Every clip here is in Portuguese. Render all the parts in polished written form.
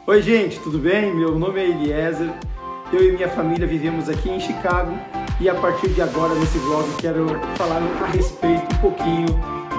Oi gente, tudo bem? Meu nome é Eliezer, eu e minha família vivemos aqui em Chicago e a partir de agora nesse vlog quero falar a respeito um pouquinho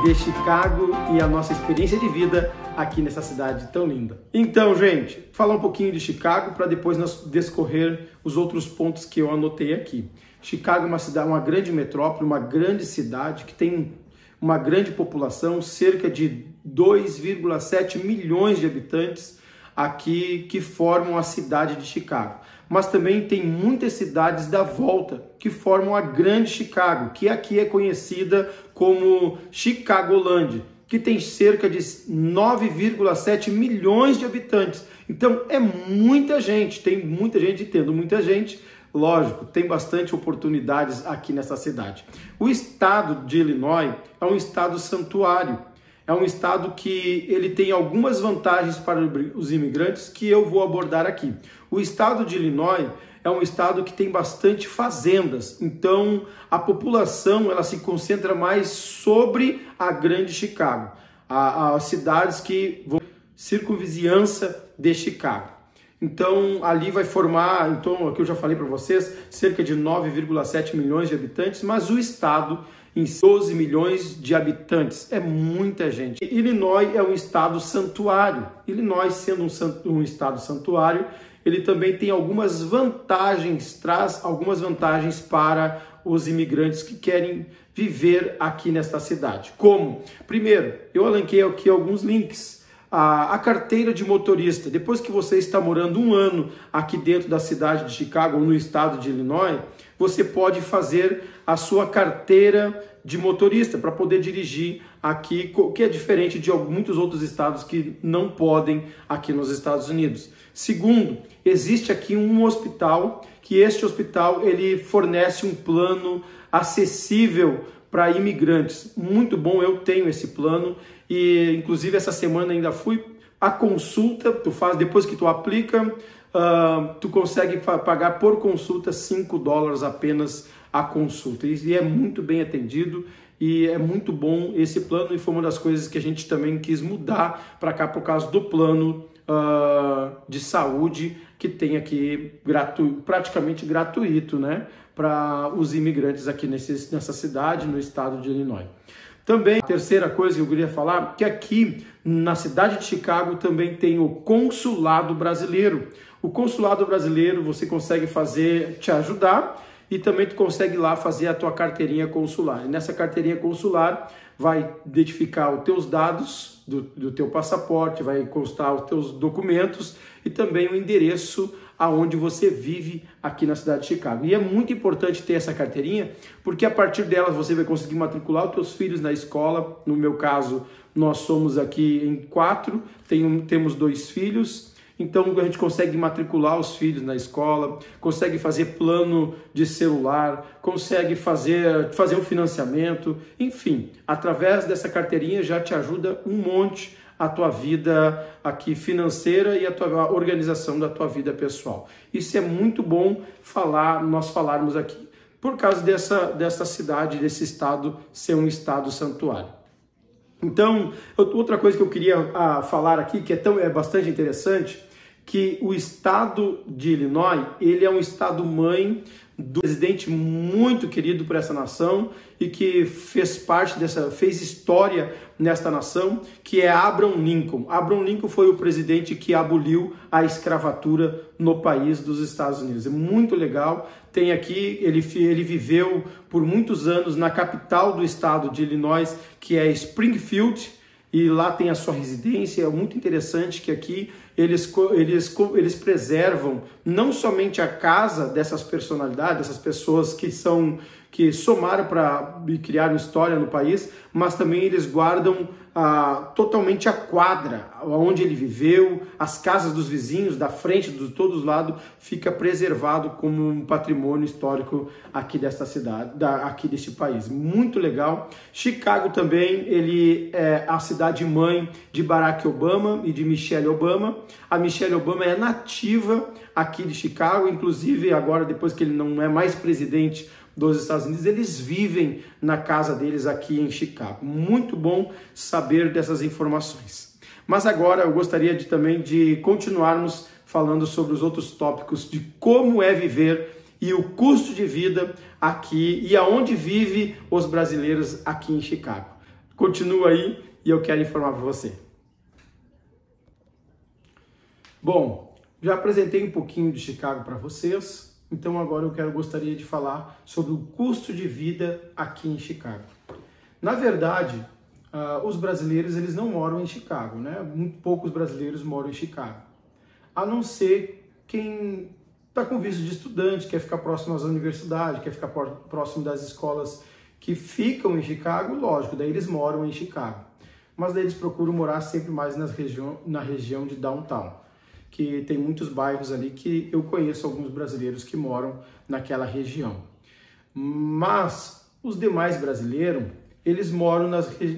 de Chicago e a nossa experiência de vida aqui nessa cidade tão linda. Então gente, falar um pouquinho de Chicago para depois nós discorrer os outros pontos que eu anotei aqui. Chicago é uma cidade, uma grande metrópole, uma grande cidade que tem uma grande população, cerca de 2,7 milhões de habitantes aqui que formam a cidade de Chicago. Mas também tem muitas cidades da volta que formam a Grande Chicago, que aqui é conhecida como Chicagoland, que tem cerca de 9,7 milhões de habitantes. Então é muita gente, tem muita gente, e tendo muita gente, lógico, tem bastante oportunidades aqui nessa cidade. O estado de Illinois é um estado santuário. É um estado que ele tem algumas vantagens para os imigrantes que eu vou abordar aqui. O estado de Illinois é um estado que tem bastante fazendas, então a população ela se concentra mais sobre a Grande Chicago, as cidades que vão circunvizinhança de Chicago. Então ali vai formar, então aqui eu já falei para vocês, cerca de 9,7 milhões de habitantes, mas o estado em 12 milhões de habitantes. É muita gente. Illinois é um estado santuário. Illinois, sendo um estado santuário, ele também tem algumas vantagens, traz algumas vantagens para os imigrantes que querem viver aqui nesta cidade. Como? Primeiro, eu elenquei aqui alguns links. A carteira de motorista. Depois que você está morando um ano aqui dentro da cidade de Chicago ou no estado de Illinois, você pode fazer a sua carteira de motorista para poder dirigir aqui, que é diferente de muitos outros estados que não podem aqui nos Estados Unidos. Segundo, existe aqui um hospital, que este hospital ele fornece um plano acessível para imigrantes. Muito bom, eu tenho esse plano e inclusive essa semana ainda fui à consulta, tu faz depois que tu aplica, tu consegue pagar por consulta $5 apenas a consulta e é muito bem atendido e é muito bom esse plano e foi uma das coisas que a gente também quis mudar para cá por causa do plano de saúde que tem aqui praticamente gratuito, né, para os imigrantes aqui nessa cidade, no estado de Illinois. Também, a terceira coisa que eu queria falar, que aqui na cidade de Chicago também tem o consulado brasileiro. O consulado brasileiro você consegue te ajudar e também tu consegue lá fazer a tua carteirinha consular. E nessa carteirinha consular vai identificar os teus dados do teu passaporte, vai constar os teus documentos e também o endereço aonde você vive aqui na cidade de Chicago. E é muito importante ter essa carteirinha, porque a partir dela você vai conseguir matricular os teus filhos na escola. No meu caso, nós somos aqui em 4, temos 2 filhos, então a gente consegue matricular os filhos na escola, consegue fazer plano de celular, consegue fazer um financiamento, enfim, através dessa carteirinha já te ajuda um monte a tua vida aqui financeira e a tua organização da tua vida pessoal. Isso é muito bom nós falarmos aqui, por causa dessa cidade, desse estado ser um estado santuário. Então, outra coisa que eu queria falar aqui, que é bastante interessante, que o estado de Illinois, ele é um estado mãe do presidente muito querido por essa nação e que fez história nesta nação, que é Abraham Lincoln. Abraham Lincoln foi o presidente que aboliu a escravatura no país dos Estados Unidos. É muito legal. Tem aqui, ele viveu por muitos anos na capital do estado de Illinois, que é Springfield, e lá tem a sua residência. É muito interessante que aqui eles preservam não somente a casa dessas personalidades, dessas pessoas que somaram para criar uma história no país, mas também eles guardam totalmente a quadra onde ele viveu, as casas dos vizinhos, da frente, de todos os lados, fica preservado como um patrimônio histórico aqui desta cidade, aqui deste país. Muito legal. Chicago também, ele é a cidade mãe de Barack Obama e de Michelle Obama. A Michelle Obama é nativa aqui de Chicago, inclusive agora, depois que ele não é mais presidente dos Estados Unidos, eles vivem na casa deles aqui em Chicago. Muito bom saber dessas informações. Mas agora eu gostaria também de continuarmos falando sobre os outros tópicos de como é viver e o custo de vida aqui e aonde vive os brasileiros aqui em Chicago. Continua aí e eu quero informar para você. Bom, já apresentei um pouquinho de Chicago para vocês, então agora eu gostaria de falar sobre o custo de vida aqui em Chicago. Na verdade, os brasileiros eles não moram em Chicago, né? Muito poucos brasileiros moram em Chicago, a não ser quem está com visto de estudante, quer ficar próximo às universidades, quer ficar próximo das escolas que ficam em Chicago, lógico, daí eles moram em Chicago. Mas daí eles procuram morar sempre mais na região de downtown, que tem muitos bairros ali que eu conheço alguns brasileiros que moram naquela região. Mas os demais brasileiros, eles moram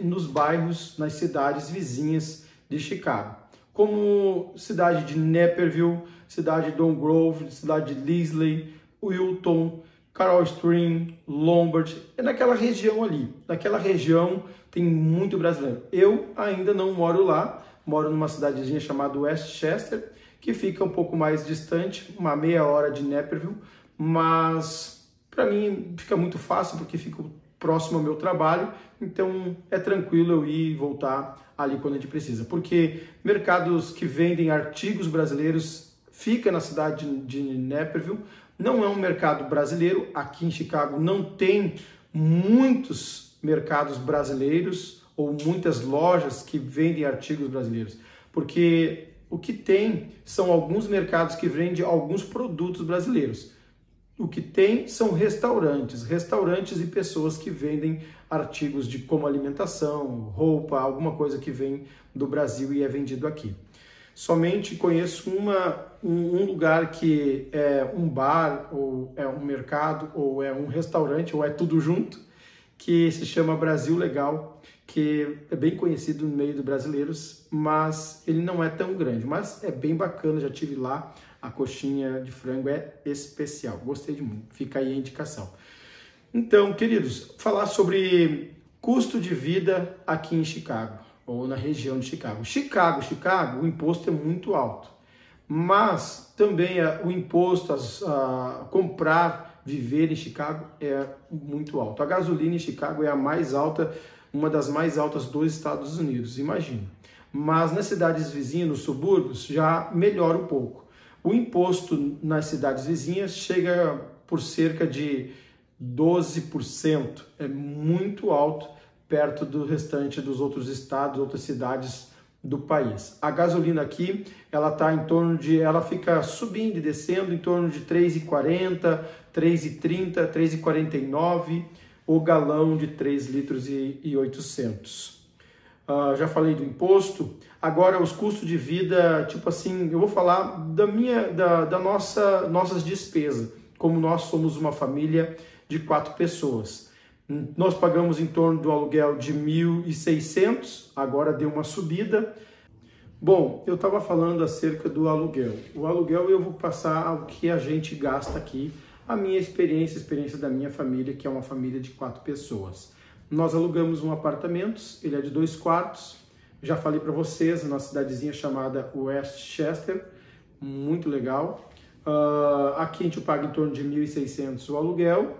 nos bairros, nas cidades vizinhas de Chicago, como cidade de Naperville, cidade de Don Grove, cidade de Leslie, Wilton, Carol Stream, Lombard, é naquela região ali. Naquela região tem muito brasileiro. Eu ainda não moro lá, moro numa cidadezinha chamada Westchester, que fica um pouco mais distante, uma meia hora de Naperville, mas para mim fica muito fácil porque fico próximo ao meu trabalho, então é tranquilo eu ir e voltar ali quando a gente precisa, porque mercados que vendem artigos brasileiros fica na cidade de Naperville, não é um mercado brasileiro, aqui em Chicago não tem muitos mercados brasileiros ou muitas lojas que vendem artigos brasileiros, porque o que tem são alguns mercados que vendem alguns produtos brasileiros. O que tem são restaurantes e pessoas que vendem artigos de como alimentação, roupa, alguma coisa que vem do Brasil e é vendido aqui. Somente conheço um lugar que é um bar, ou é um mercado, ou é um restaurante, ou é tudo junto, que se chama Brasil Legal, que é bem conhecido no meio dos brasileiros, mas ele não é tão grande, mas é bem bacana, já tive lá. A coxinha de frango é especial, gostei de muito, fica aí a indicação. Então, queridos, falar sobre custo de vida aqui em Chicago, ou na região de Chicago. Chicago, o imposto é muito alto, mas também o imposto a comprar, viver em Chicago é muito alto. A gasolina em Chicago é a mais alta, uma das mais altas dos Estados Unidos, imagina. Mas nas cidades vizinhas, nos subúrbios, já melhora um pouco. O imposto nas cidades vizinhas chega por cerca de 12%, é muito alto perto do restante dos outros estados, outras cidades do país. A gasolina aqui, ela fica subindo e descendo em torno de 3,40, 3,30, 3,49 o galão de 3 litros e 800. Já falei do imposto, agora os custos de vida, tipo assim, eu vou falar nossas despesas, como nós somos uma família de 4 pessoas. Nós pagamos em torno do aluguel de 1.600, agora deu uma subida. Bom, eu estava falando acerca do aluguel. O aluguel eu vou passar o que a gente gasta aqui, a minha experiência, a experiência da minha família, que é uma família de 4 pessoas. Nós alugamos um apartamento, ele é de 2 quartos, já falei para vocês, numa cidadezinha chamada Westchester, muito legal. Aqui a gente paga em torno de 1.600 o aluguel,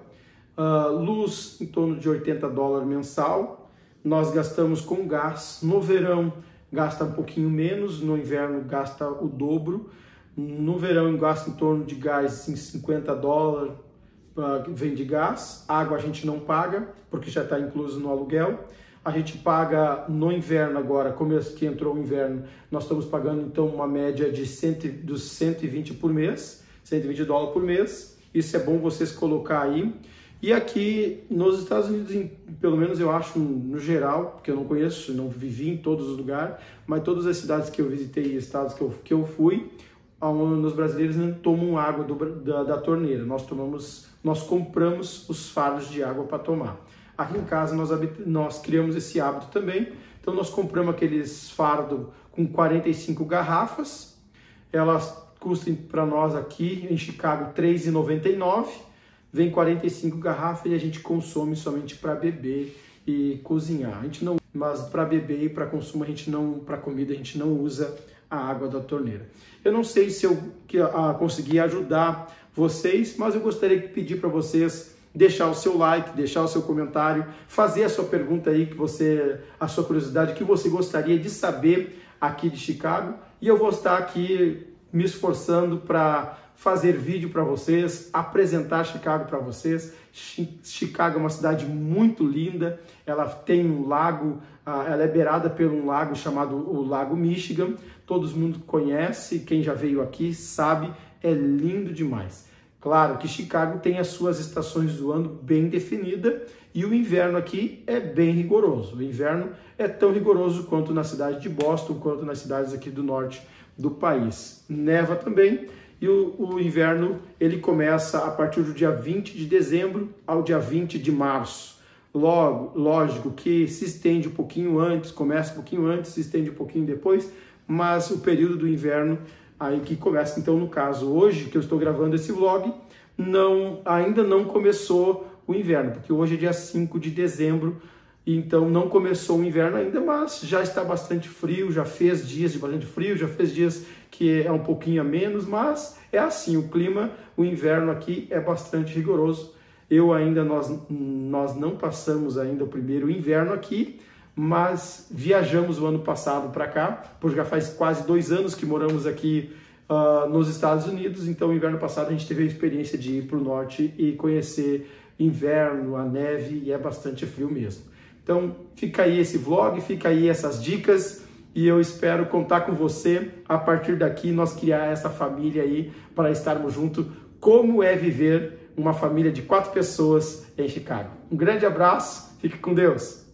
luz em torno de $80 mensal, nós gastamos com gás, no verão gasta um pouquinho menos, no inverno gasta o dobro, no verão gasta em torno de gás em $50, vem de gás, água a gente não paga, porque já está incluso no aluguel. A gente paga no inverno agora, como que entrou o inverno, nós estamos pagando então uma média de dos 120 por mês, $120 por mês. Isso é bom vocês colocar aí. E aqui nos Estados Unidos, pelo menos eu acho no geral, porque eu não conheço, não vivi em todos os lugares, mas todas as cidades que eu visitei e estados que eu fui, os brasileiros não tomam água da torneira, nós compramos os fardos de água para tomar. Aqui em casa nós criamos esse hábito também, então nós compramos aqueles fardos com 45 garrafas, elas custam para nós aqui em Chicago R$3,99, vem 45 garrafas e a gente consome somente para beber e cozinhar. A gente mas para beber e para consumo para comida a gente não usa a água da torneira. Eu não sei se eu consegui ajudar vocês, mas eu gostaria de pedir para vocês deixar o seu like, deixar o seu comentário, fazer a sua pergunta aí, a sua curiosidade, que você gostaria de saber aqui de Chicago, e eu vou estar aqui me esforçando para fazer vídeo para vocês, apresentar Chicago para vocês. Chicago é uma cidade muito linda, ela tem um lago, ela é beirada por um lago chamado o Lago Michigan, todo mundo conhece, quem já veio aqui sabe, é lindo demais. Claro que Chicago tem as suas estações do ano bem definidas e o inverno aqui é bem rigoroso. O inverno é tão rigoroso quanto na cidade de Boston, quanto nas cidades aqui do norte do país. Neva também e o inverno ele começa a partir do dia 20 de dezembro ao dia 20 de março. Logo, lógico que se estende um pouquinho antes, começa um pouquinho antes, se estende um pouquinho depois, mas o período do inverno aí que começa, então, no caso, hoje que eu estou gravando esse vlog, ainda não começou o inverno, porque hoje é dia 5 de dezembro, então não começou o inverno ainda, mas já está bastante frio, já fez dias de bastante frio, já fez dias que é um pouquinho a menos, mas é assim, o clima, o inverno aqui é bastante rigoroso. Nós não passamos ainda o primeiro inverno aqui, mas viajamos o ano passado para cá, porque já faz quase 2 anos que moramos aqui nos Estados Unidos, então o inverno passado a gente teve a experiência de ir para o norte e conhecer inverno, a neve, e é bastante frio mesmo. Então fica aí esse vlog, fica aí essas dicas, e eu espero contar com você a partir daqui, nós criar essa família aí para estarmos juntos, como é viver uma família de 4 pessoas em Chicago. Um grande abraço, fique com Deus!